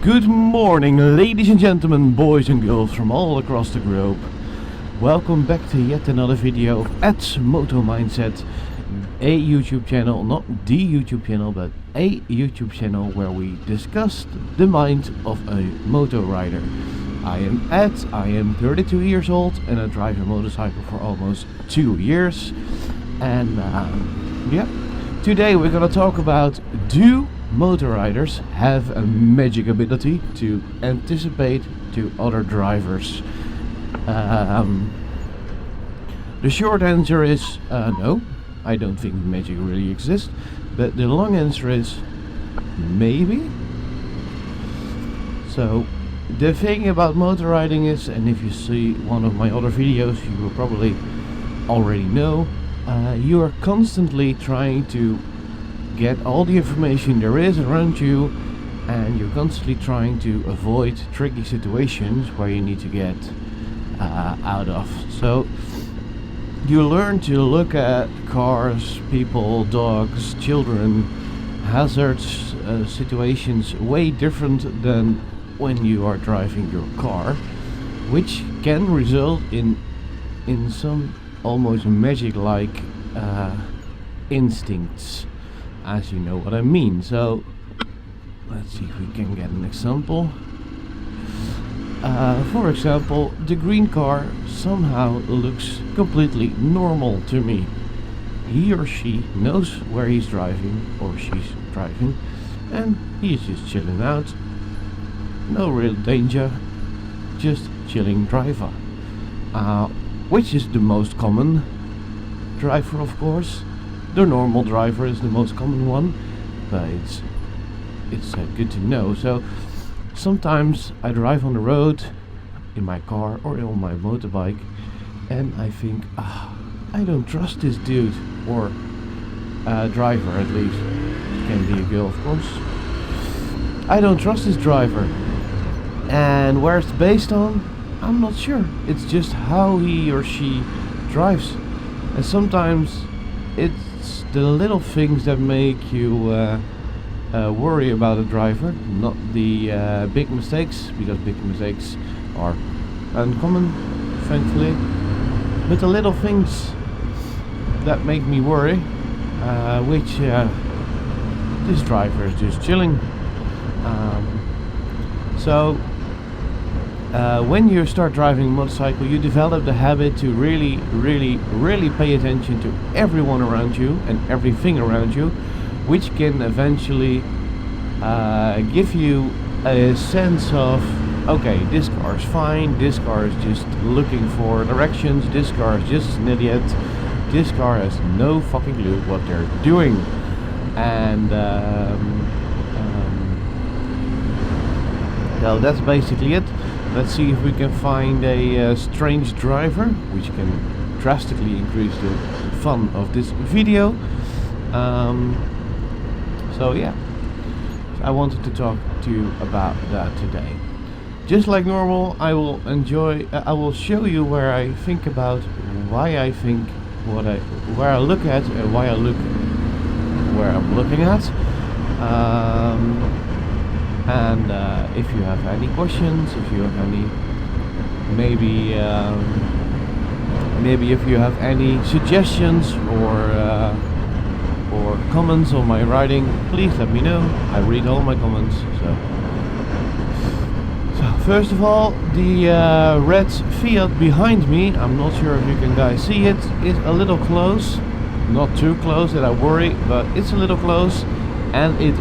Good morning, ladies and gentlemen, boys and girls from all across the globe. Welcome back to yet another video at Moto Mindset, a YouTube channel, not the YouTube channel, but a YouTube channel where we discuss the mind of a moto rider. I am Ed, I am 32 years old and I drive a motorcycle for almost 2 years. And today we're gonna talk about, do motor riders have a magic ability to anticipate to other drivers? The short answer is no, I don't think magic really exists, but the long answer is maybe. So the thing about motor riding is, and if you see one of my other videos you will probably already know, you are constantly trying to get all the information there is around you, and you're constantly trying to avoid tricky situations where you need to get out of. So you learn to look at cars, people, dogs, children, hazards, situations way different than when you are driving your car, which can result in some almost magic-like instincts, as you know what I mean. So let's see if we can get an example. For example, the green car somehow looks completely normal to me. He or she knows where he's driving or she's driving, and he's just chilling out. No real danger, just chilling driver. Which is the most common driver, of course. The normal driver is the most common one, but it's good to know. So sometimes I drive on the road in my car or on my motorbike, and I think, I don't trust this dude, or driver at least. It can be a girl, of course. I don't trust this driver. And where it's based on, I'm not sure. It's just how he or she drives. And sometimes it's the little things that make you worry about a driver, not the big mistakes, because big mistakes are uncommon, thankfully. But the little things that make me worry, which this driver is just chilling. When you start driving a motorcycle, you develop the habit to really pay attention to everyone around you and everything around you, which can eventually give you a sense of, okay, this car is fine, this car is just looking for directions, this car is just an idiot, this car has no fucking clue what they're doing. And well, that's basically it. Let's see if we can find a strange driver, which can drastically increase the fun of this video. So yeah, I wanted to talk to you about that today. Just like normal, I will show you where I think about why I think where I look at and why I look where I'm looking at. And if you have any questions, if you have any, maybe if you have any suggestions or comments on my writing, please let me know. I read all my comments. So first of all, the red Fiat behind me, I'm not sure if you can guys see it, is a little close. Not too close that I worry, but it's a little close. And it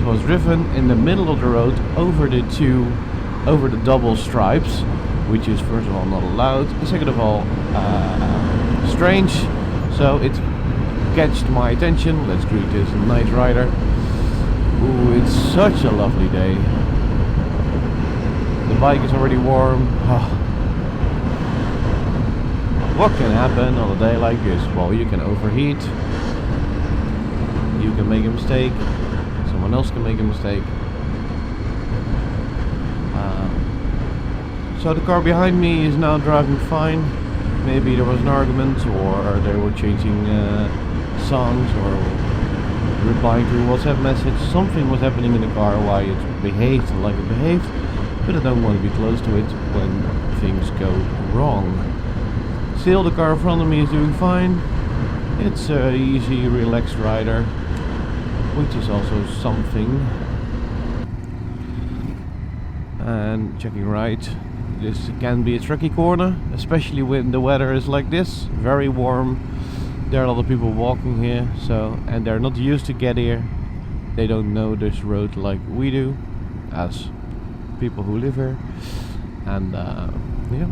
was driven in the middle of the road over the double stripes, which is first of all not allowed, second of all strange. So it catched my attention. Let's greet this nice rider. Ooh, it's such a lovely day. The bike is already warm. What can happen on a day like this? Well, you can overheat. You can make a mistake, someone else can make a mistake. So the car behind me is now driving fine. Maybe there was an argument, or they were changing songs, or replying to a WhatsApp message. Something was happening in the car, why it behaved like it behaved, but I don't want to be close to it when things go wrong. Still, the car in front of me is doing fine. It's an easy, relaxed rider, which is also something. And checking right, this can be a tricky corner, especially when the weather is like this, very warm. There are a lot of people walking here, so, and they're not used to get here. They don't know this road like we do, as people who live here. And yeah.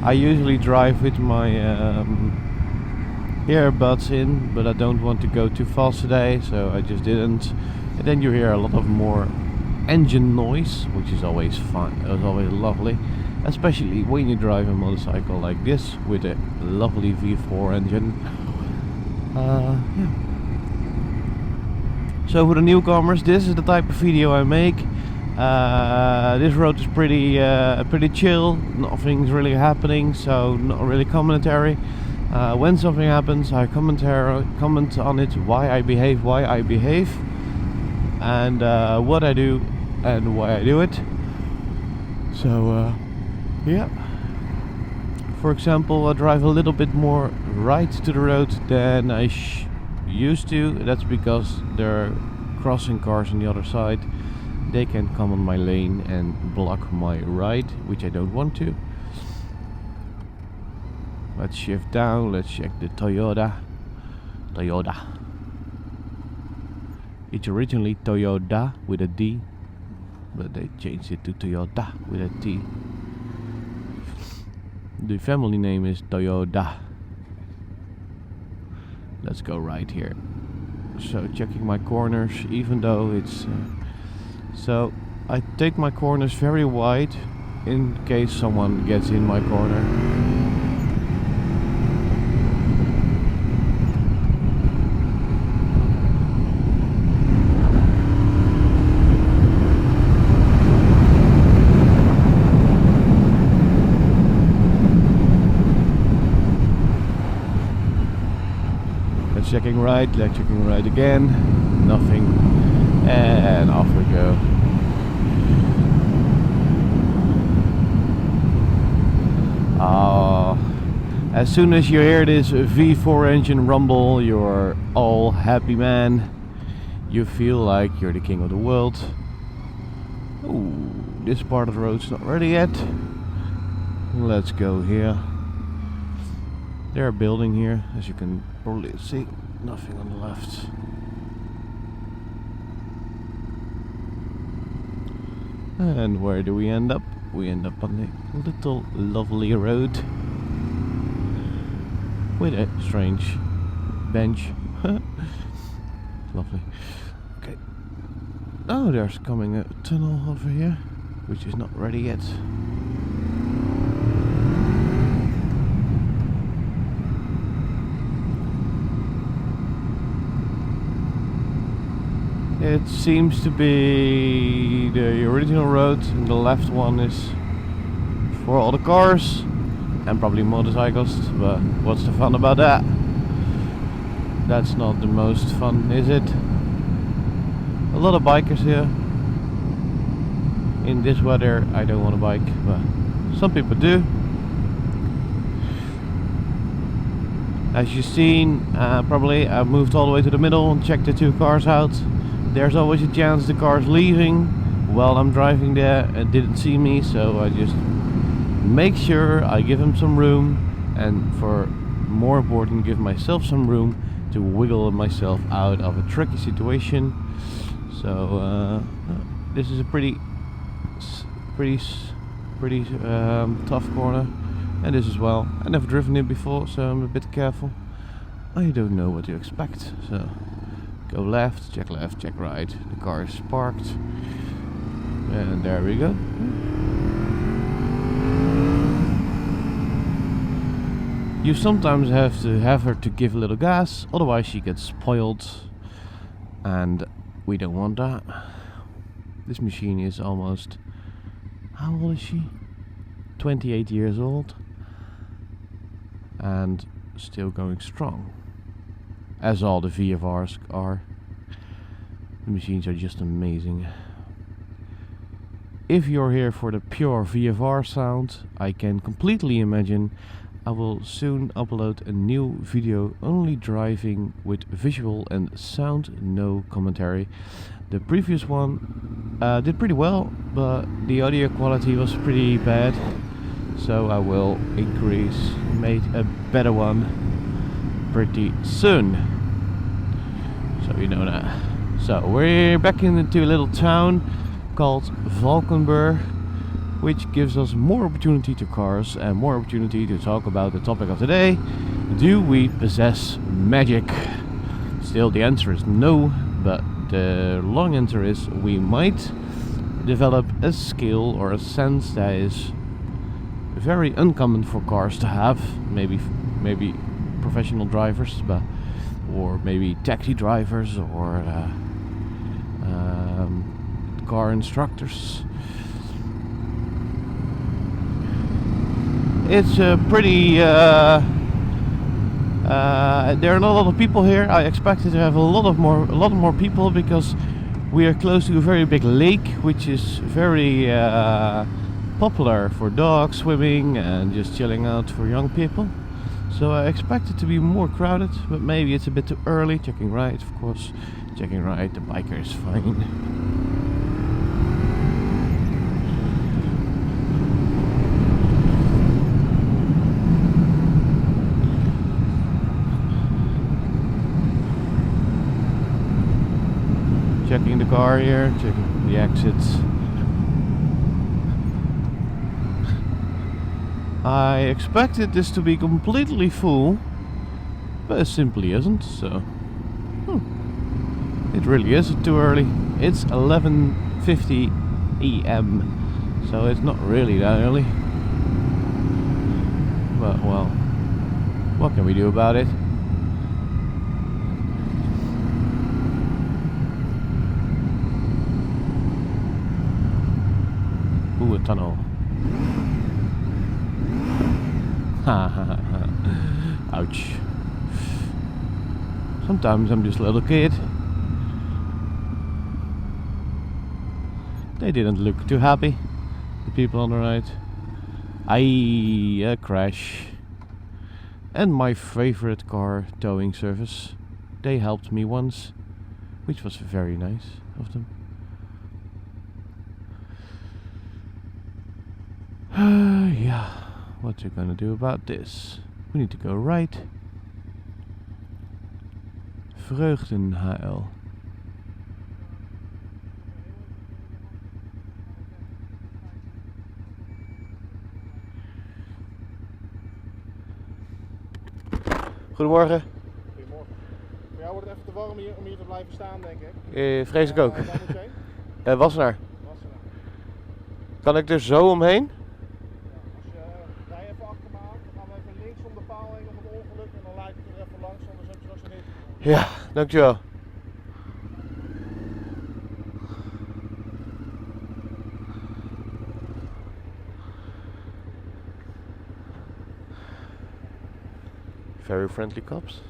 I usually drive with my earbuds in, but I don't want to go too fast today, so I just didn't. And then you hear a lot of more engine noise, which is always fun. It's always lovely, especially when you drive a motorcycle like this with a lovely V4 engine. Yeah. So for the newcomers, this is the type of video I make. This road is pretty chill. Nothing's really happening, so not really commentary. When something happens, I comment on it, why I behave, and what I do and why I do it. So yeah. For example, I drive a little bit more right to the road than I used to. That's because there are crossing cars on the other side. They can come on my lane and block my ride, which I don't want to. Let's shift down, let's check the Toyota. It's originally Toyota with a D, but they changed it to Toyota with a T. The family name is Toyota. Let's go right here. So checking my corners, even though it's so I take my corners very wide in case someone gets in my corner. Let's checking right again. Nothing. And off we go. As soon as you hear this V4 engine rumble, you're all happy, man. You feel like you're the king of the world. Ooh, this part of the road's not ready yet. Let's go here. They're building here, as you can probably see. Nothing on the left. And where do we end up? We end up on a little lovely road with a strange bench. Lovely. Okay. Oh, there's coming a tunnel over here, which is not ready yet. It seems to be the original road, and the left one is for all the cars and probably motorcyclists, but what's the fun about that? That's not the most fun, is it? A lot of bikers here. In this weather I don't want to bike, but some people do. As you've seen, probably I moved all the way to the middle and checked the two cars out. There's always a chance the car's leaving while I'm driving there and didn't see me, so I just make sure I give him some room, and for more important, give myself some room to wiggle myself out of a tricky situation. So this is a pretty tough corner, and this as well. I've never driven it before, so I'm a bit careful. I don't know what to expect, so go left, check right. The car is parked, and there we go. You sometimes have to have her to give a little gas, otherwise she gets spoiled. and we don't want that. This machine is almost, how old is she? 28 years old, and still going strong, as all the VFRs are. The machines are just amazing. If you're here for the pure VFR sound, I can completely imagine I will soon upload a new video only driving with visual and sound, no commentary. The previous one did pretty well, but the audio quality was pretty bad, so I will make a better one pretty soon, so you know that. So we're back into a little town called Valkenburg, which gives us more opportunity to cars and more opportunity to talk about the topic of the day. Do we possess magic? Still, the answer is no, but the long answer is we might develop a skill or a sense that is very uncommon for cars to have. Maybe professional drivers, or maybe taxi drivers, or car instructors. It's pretty. There are not a lot of people here. I expected to have a lot more people because we are close to a very big lake, which is very popular for dogs swimming and just chilling out for young people. So I expect it to be more crowded, but maybe it's a bit too early. Checking right, of course. Checking right. The biker is fine. Checking the car here, checking the exits. I expected this to be completely full, but it simply isn't, so it really isn't too early. It's 11:50 AM, so it's not really that early. But well, what can we do about it? Ooh, a tunnel. Ouch. Sometimes I'm just a little kid. They didn't look too happy, the people on the right. A crash. And my favorite car towing service. They helped me once, which was very nice of them. Yeah, what you gonna do about this? We need to go right. Vreugdenheil. Goedemorgen. Goedemorgen. Voor jou wordt het even te warm hier, om hier te blijven staan, denk ik. Vrees ik ook. Waar moet je heen? Wassenaar. Wassenaar. Kan ik er zo omheen? Ja, als je rij even achter me aan, dan gaan we even links om de paal heen om het ongeluk en dan leid ik er even langs, anders heb je straks een hit. Ja, dankjewel. Very friendly cops.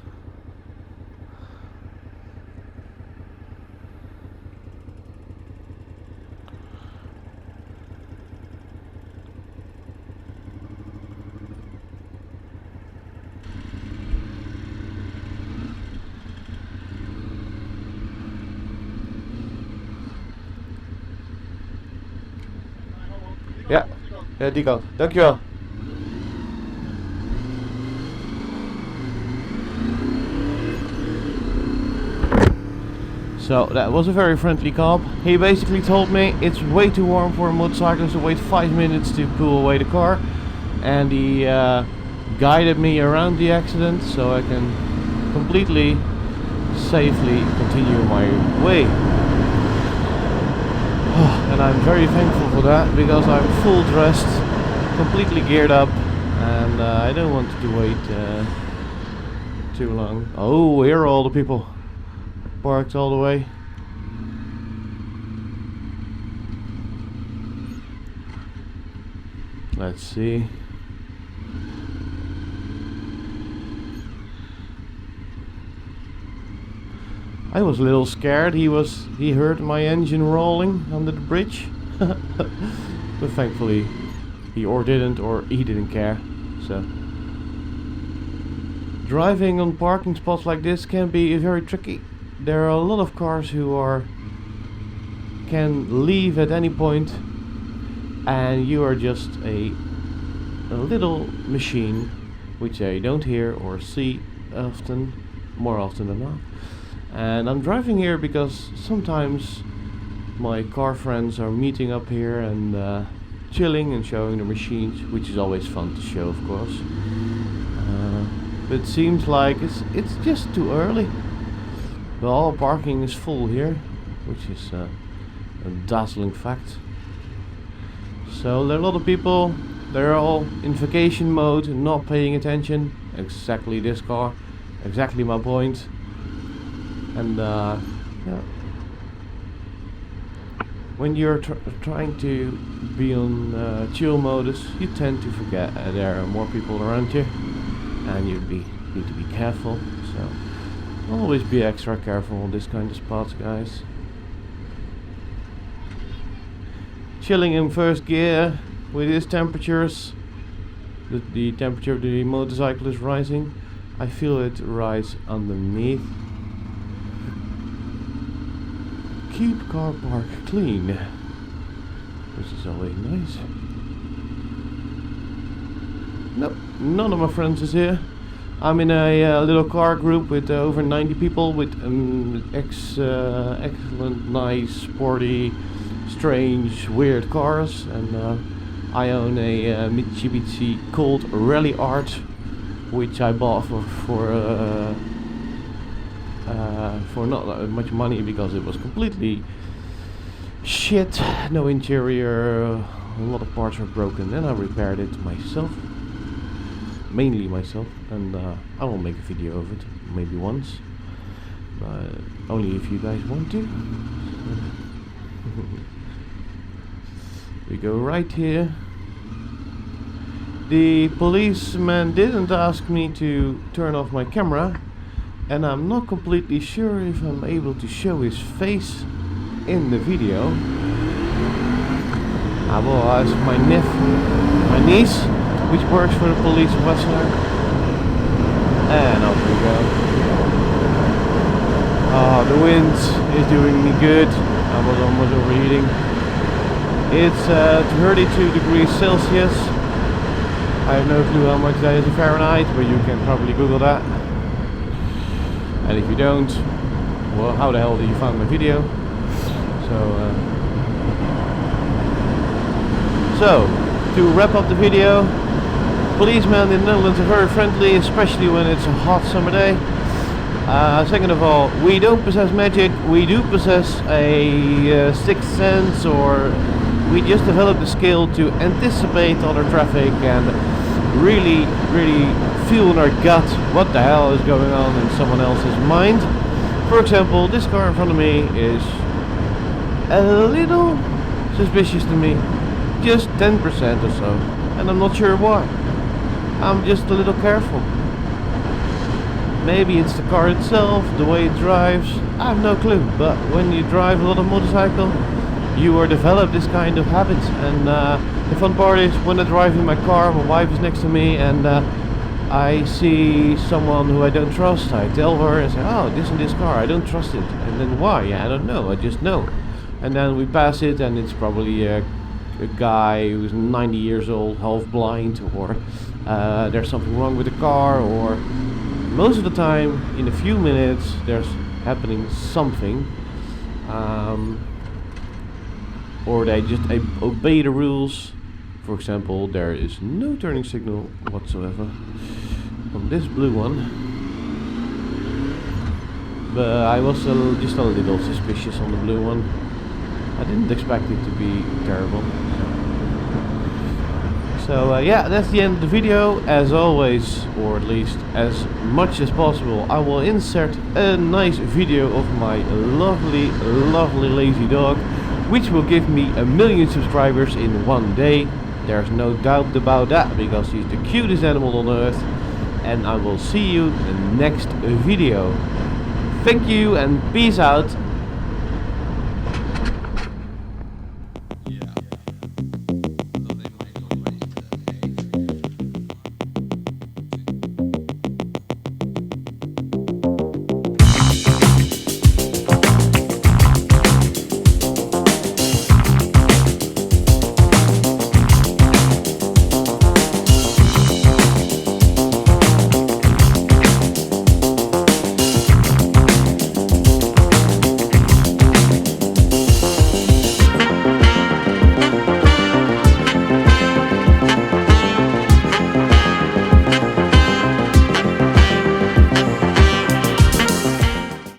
Ja, die kant. Dankjewel. So that was a very friendly cop. He basically told me it's way too warm for a motorcyclist to wait 5 minutes to pull away the car, and he guided me around the accident so I can completely safely continue my way. And I'm very thankful for that, because I'm full dressed, completely geared up, and I don't want to wait too long. Oh, here are all the people. parked all the way. Let's see. I was a little scared. He heard my engine rolling under the bridge. But thankfully he didn't care. So driving on parking spots like this can be very tricky. There are a lot of cars who can leave at any point, and you are just a little machine which I don't hear or see often, more often than not. And I'm driving here because sometimes my car friends are meeting up here and chilling and showing the machines, which is always fun to show, of course. But it seems like it's just too early. But all parking is full here, which is a dazzling fact. So there are a lot of people. They're all in vacation mode, not paying attention. Exactly this car, exactly my point. And yeah, when you're trying to be on chill modus, you tend to forget there are more people around you, and you need to be careful. So always be extra careful on this kind of spots, guys. Chilling in first gear with these temperatures. The temperature of the motorcycle is rising. I feel it rise underneath. Keep car park clean, which is always nice. Nope, none of my friends is here. I'm in a little car group with over 90 people with excellent, nice, sporty, strange, weird cars, and I own a Mitsubishi Colt Rally Art, which I bought for not that much money because it was completely shit, no interior, a lot of parts were broken, and I repaired it myself, mainly myself, and I will make a video of it, maybe once, but only if you guys want to. We go right here. The policeman didn't ask me to turn off my camera, and I'm not completely sure if I'm able to show his face in the video. I will ask my niece, which works for the police officer, and off we go. Oh, the wind is doing me good. I was almost overheating. It's 32 degrees Celsius. I have no clue how much that is in Fahrenheit, but you can probably Google that. And if you don't, well, how the hell did you find my video? So to wrap up the video, policemen in the Netherlands are very friendly, especially when it's a hot summer day. Second of all, we don't possess magic, we do possess a sixth sense, or we just developed the skill to anticipate other traffic and really feel in our gut what the hell is going on in someone else's mind. For example, this car in front of me is a little suspicious to me, just 10% or so, and I'm not sure why. I'm just a little careful. Maybe it's the car itself, the way it drives, I have no clue, but when you drive a lot of motorcycle, you will develop this kind of habits. And the fun part is when I drive in my car, my wife is next to me, and I see someone who I don't trust, I tell her and say, oh, this and this car, I don't trust it. And then why? Yeah, I don't know, I just know. And then we pass it, and it's probably a guy who's 90 years old, half blind, or there's something wrong with the car, or most of the time, in a few minutes, there's happening something. Or they just obey the rules. For example, there is no turning signal whatsoever on this blue one. But I was just a little suspicious on the blue one. I didn't expect it to be terrible. So yeah, that's the end of the video. As always, or at least as much as possible, I will insert a nice video of my lovely lazy dog, which will give me 1 million subscribers in one day. There's no doubt about that, because he's the cutest animal on earth. And I will see you in the next video. Thank you and peace out.